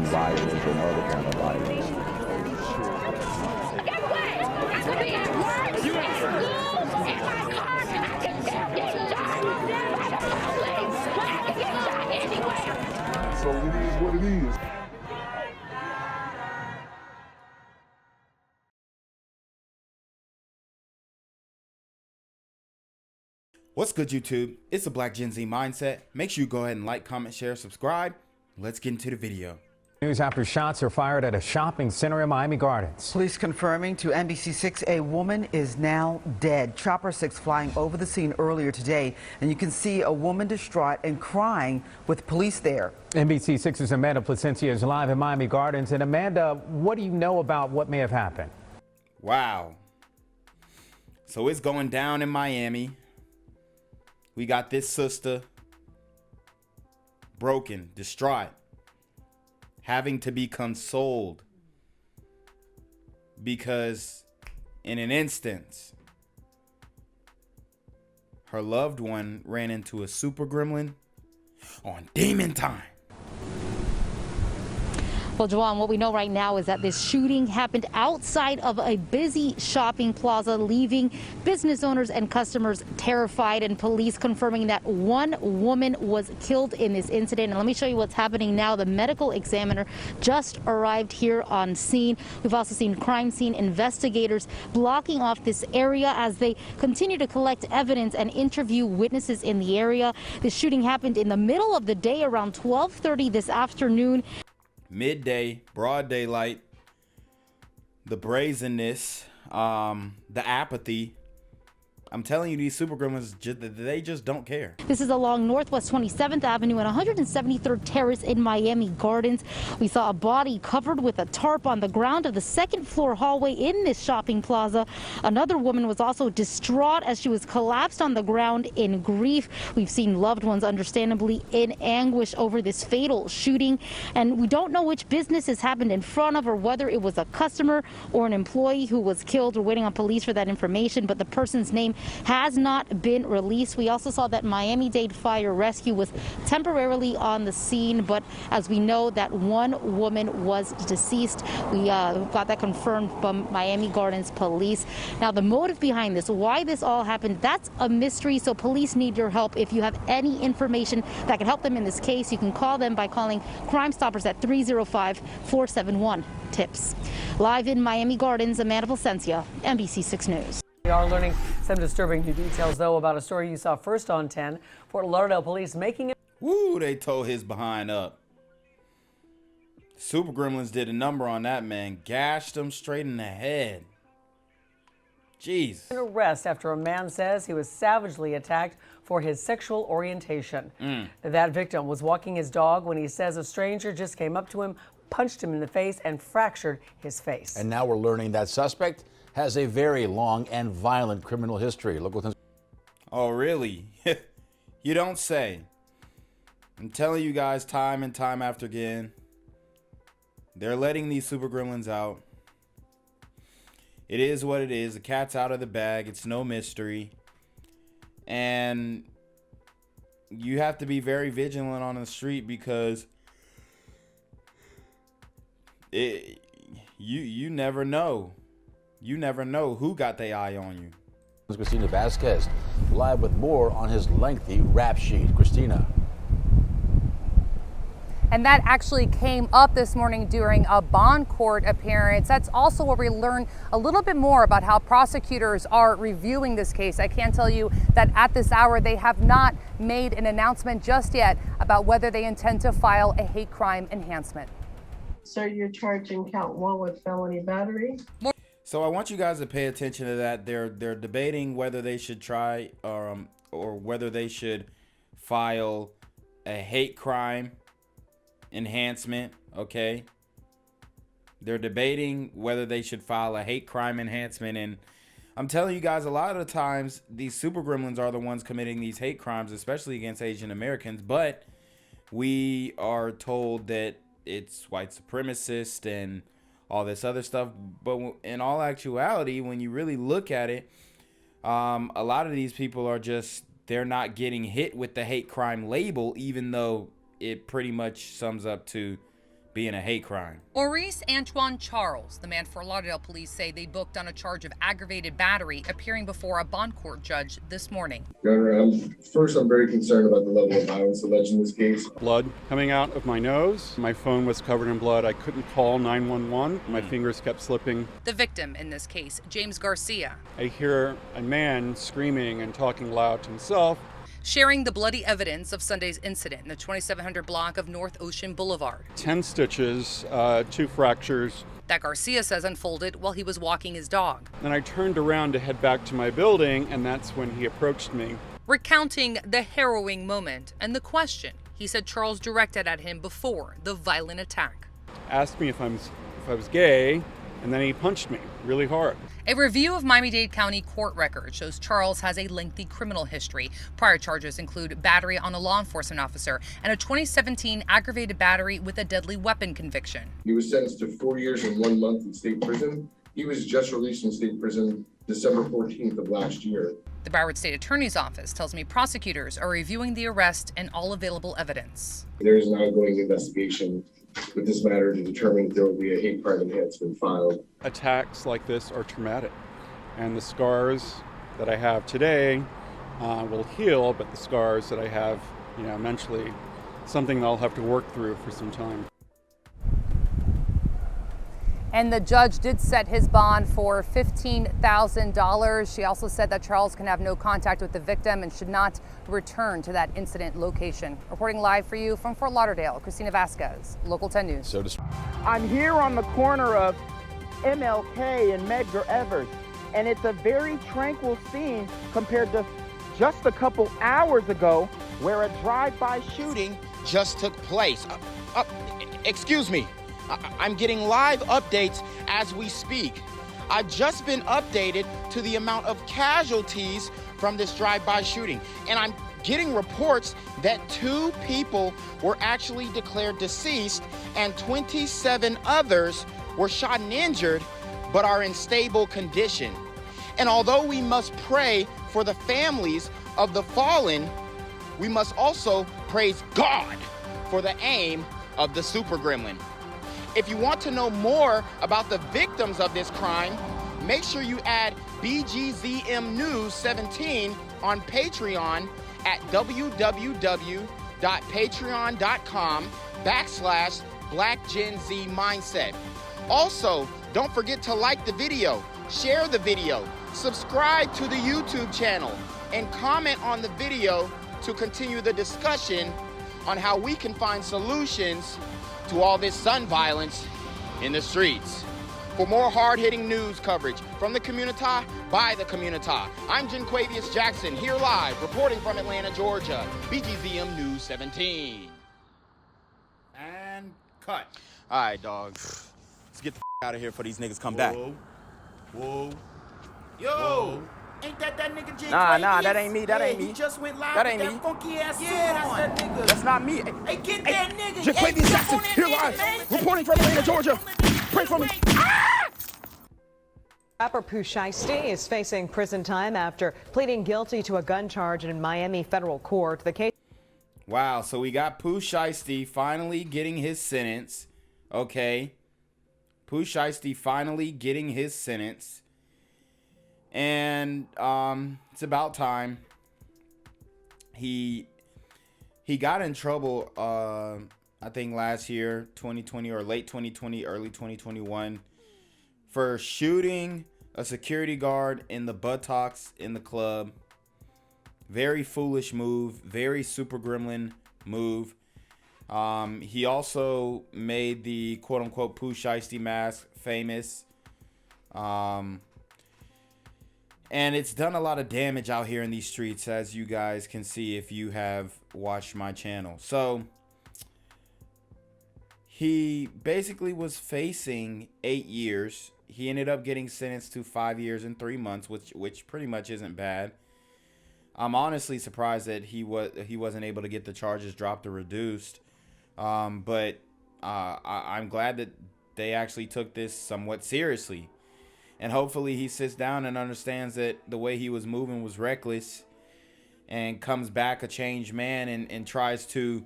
violence or no other kind of violence. Get away! I could be at work, at school, in my car, I can still get shot by the police, but I can get shot anywhere. So it is what it is. What's good, YouTube? It's the Black Gen Z Mindset. Make sure you go ahead and like, comment, share, subscribe. Let's get into the video. News after shots are fired at a shopping center in Miami Gardens. Police confirming to NBC6 a woman is now dead. Chopper 6 flying over the scene earlier today, and you can see a woman distraught and crying with police there. NBC6's Amanda Placencia is live in Miami Gardens. And Amanda, what do you know about what may have happened? Wow. So it's going down in Miami. We got this sister broken, distraught, having to be consoled because in an instance, her loved one ran into a super gremlin on demon time. Well, Juwan, what we know right now is that this shooting happened outside of a busy shopping plaza, leaving business owners and customers terrified, and police confirming that one woman was killed in this incident. And let me show you what's happening now. The medical examiner just arrived here on scene. We've also seen crime scene investigators blocking off this area as they continue to collect evidence and interview witnesses in the area. This shooting happened in the middle of the day around 12:30 this afternoon. Midday, broad daylight, the brazenness, the apathy. I'm telling you, these super gremlins, they just don't care. This is along Northwest 27th Avenue and 173rd Terrace in Miami Gardens. We saw a body covered with a tarp on the ground of the second floor hallway in this shopping plaza. Another woman was also distraught as she was collapsed on the ground in grief. We've seen loved ones understandably in anguish over this fatal shooting. And we don't know which business this happened in front of or whether it was a customer or an employee who was killed. We're waiting on police for that information, but the person's name has not been released. We also saw that Miami-Dade Fire Rescue was temporarily on the scene, but as we know, that one woman was deceased. We got that confirmed from Miami Gardens police. Now, the motive behind this, why this all happened, that's a mystery, so police need your help. If you have any information that can help them in this case, you can call them by calling Crime Stoppers at 305-471-TIPS. Live in Miami Gardens, Amanda Placencia, NBC6 News. We are learning some disturbing new details, though, about a story you saw first on 10. Fort Lauderdale police making it. Woo, they tore his behind up. Super gremlins did a number on that man. Gashed him straight in the head. Jeez. An arrest after a man says he was savagely attacked for his sexual orientation. That victim was walking his dog when he says a stranger just came up to him, punched him in the face, and fractured his face. And now we're learning that suspect has a very long and violent criminal history. Look what's. Oh, really? You don't say. I'm telling you guys time and time after again, they're letting these super gremlins out. It is what it is. The cat's out of the bag. It's no mystery. And you have to be very vigilant on the street because you never know. You never know who got their eye on you. Christina Vasquez, live with more on his lengthy rap sheet. Christina. And that actually came up this morning during a bond court appearance. That's also where we learn a little bit more about how prosecutors are reviewing this case. I can tell you that at this hour, they have not made an announcement just yet about whether they intend to file a hate crime enhancement. Sir, you're charging count 1 with felony battery. So I want you guys to pay attention to that. They're debating whether they should try or whether they should file a hate crime enhancement. Okay. They're debating whether they should file a hate crime enhancement. And I'm telling you guys, a lot of the times these super gremlins are the ones committing these hate crimes, especially against Asian Americans. But we are told that it's white supremacist and all this other stuff. But in all actuality, when you really look at it, a lot of these people are just, they're not getting hit with the hate crime label, even though it pretty much sums up to being a hate crime. Odysse Antoine Charles, the man Fort Lauderdale police say they booked on a charge of aggravated battery, appearing before a bond court judge this morning. Your Honor, first, I'm very concerned about the level of violence alleged in this case. Blood coming out of my nose. My phone was covered in blood. I couldn't call 911. My fingers kept slipping. The victim in this case, James Garcia, I hear a man screaming and talking loud to himself. sharing the bloody evidence of Sunday's incident in the 2700 block of North Ocean Boulevard. 10 stitches, 2 fractures. That Garcia says unfolded while he was walking his dog. Then I turned around to head back to my building, and that's when he approached me. Recounting the harrowing moment and the question he said Charles directed at him before the violent attack. Asked me if I was gay, and then he punched me really hard. A review of Miami-Dade County court records shows Charles has a lengthy criminal history. Prior charges include battery on a law enforcement officer and a 2017 aggravated battery with a deadly weapon conviction. He was sentenced to 4 years and 1 month in state prison. He was just released from state prison December 14th of last year. The Broward State Attorney's Office tells me prosecutors are reviewing the arrest and all available evidence. There is an ongoing investigation with this matter to determine if there will be a hate crime enhancement filed. Attacks like this are traumatic, and the scars that I have today will heal, but the scars that I have, mentally, something that I'll have to work through for some time. And the judge did set his bond for $15,000. She also said that Charles can have no contact with the victim and should not return to that incident location. Reporting live for you from Fort Lauderdale, Christina Vasquez, Local 10 News. I'm here on the corner of MLK and Medgar Evers, and it's a very tranquil scene compared to just a couple hours ago where a drive-by shooting just took place. Excuse me. I'm getting live updates as we speak. I've just been updated to the amount of casualties from this drive-by shooting, and I'm getting reports that 2 people were actually declared deceased and 27 others were shot and injured but are in stable condition. And although we must pray for the families of the fallen, we must also praise God for the aim of the super gremlin. If you want to know more about the victims of this crime, make sure you add BGZM News 17 on Patreon at www.patreon.com/blackgenzmindset. Also, don't forget to like the video, share the video, subscribe to the YouTube channel, and comment on the video to continue the discussion on how we can find solutions to all this gun violence in the streets. For more hard-hitting news coverage from the community, by the community, I'm Janquavius Jackson, here live, reporting from Atlanta, Georgia, BGZM News 17. And cut. All right, dog. Let's get the out of here before these niggas come back. Whoa. Yo! Whoa. Ain't that nigga J? Nah, that ain't me. That ain't me. He just went live That with ain't that me. funky ass suit That's on. that nigga. That's not me. Hey, get that nigga. Janquavius Jackson, here live, reporting from Atlanta, Georgia. Pray for me. Rapper Pooh Shiesty is facing prison time after pleading guilty to a gun charge in Miami federal court. The case. Wow, so we got Pooh Shiesty finally getting his sentence. Okay. Pooh Shiesty finally getting his sentence. And it's about time. He got in trouble I think last year, 2020 or late 2020, early 2021, for shooting a security guard in the buttocks in the club. Very foolish move, very super gremlin move. He also made the quote-unquote Pooh Shiesty mask famous. And it's done a lot of damage out here in these streets, as you guys can see if you have watched my channel. So he basically was facing 8 years. He ended up getting sentenced to 5 years and 3 months, which pretty much isn't bad. I'm honestly surprised that he wasn't able to get the charges dropped or reduced. But I'm glad that they actually took this somewhat seriously. And hopefully he sits down and understands that the way he was moving was reckless and comes back a changed man and tries to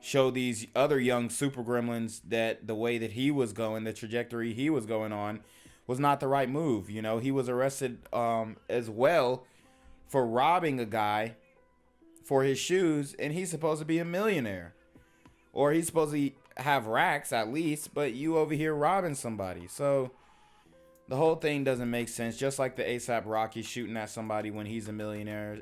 show these other young super gremlins that the way that he was going, the trajectory he was going on, was not the right move. You know, he was arrested as well for robbing a guy for his shoes, and he's supposed to be a millionaire, or he's supposed to have racks at least, but you over here robbing somebody. So the whole thing doesn't make sense. Just like the ASAP Rocky shooting at somebody when he's a millionaire.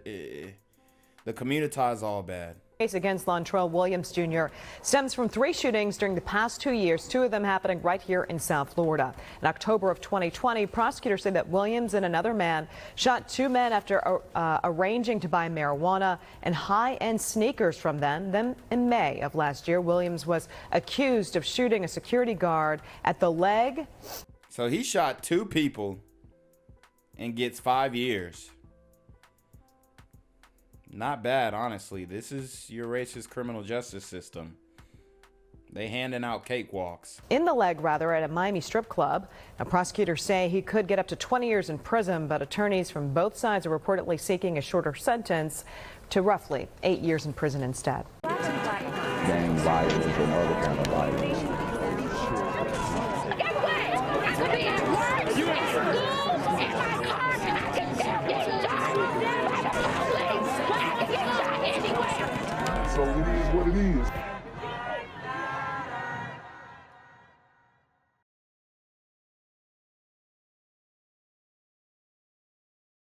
The community is all bad. Case against Lontrell Williams Jr. stems from 3 shootings during the past 2 years, 2 of them happening right here in South Florida. In October of 2020, prosecutors say that Williams and another man shot 2 men after arranging to buy marijuana and high-end sneakers from them. Then in May of last year, Williams was accused of shooting a security guard at the leg. So he shot 2 people and gets 5 years. Not bad, honestly. This is your racist criminal justice system. They handing out cakewalks. In the leg, rather, at a Miami strip club. Now, prosecutors say he could get up to 20 years in prison, but attorneys from both sides are reportedly seeking a shorter sentence to roughly 8 years in prison instead. Gang violence and other kind of violence. Guess what? I could be at work, at school, in my car, and I can still get shot by the police. I can get shot anywhere. So it is what it is.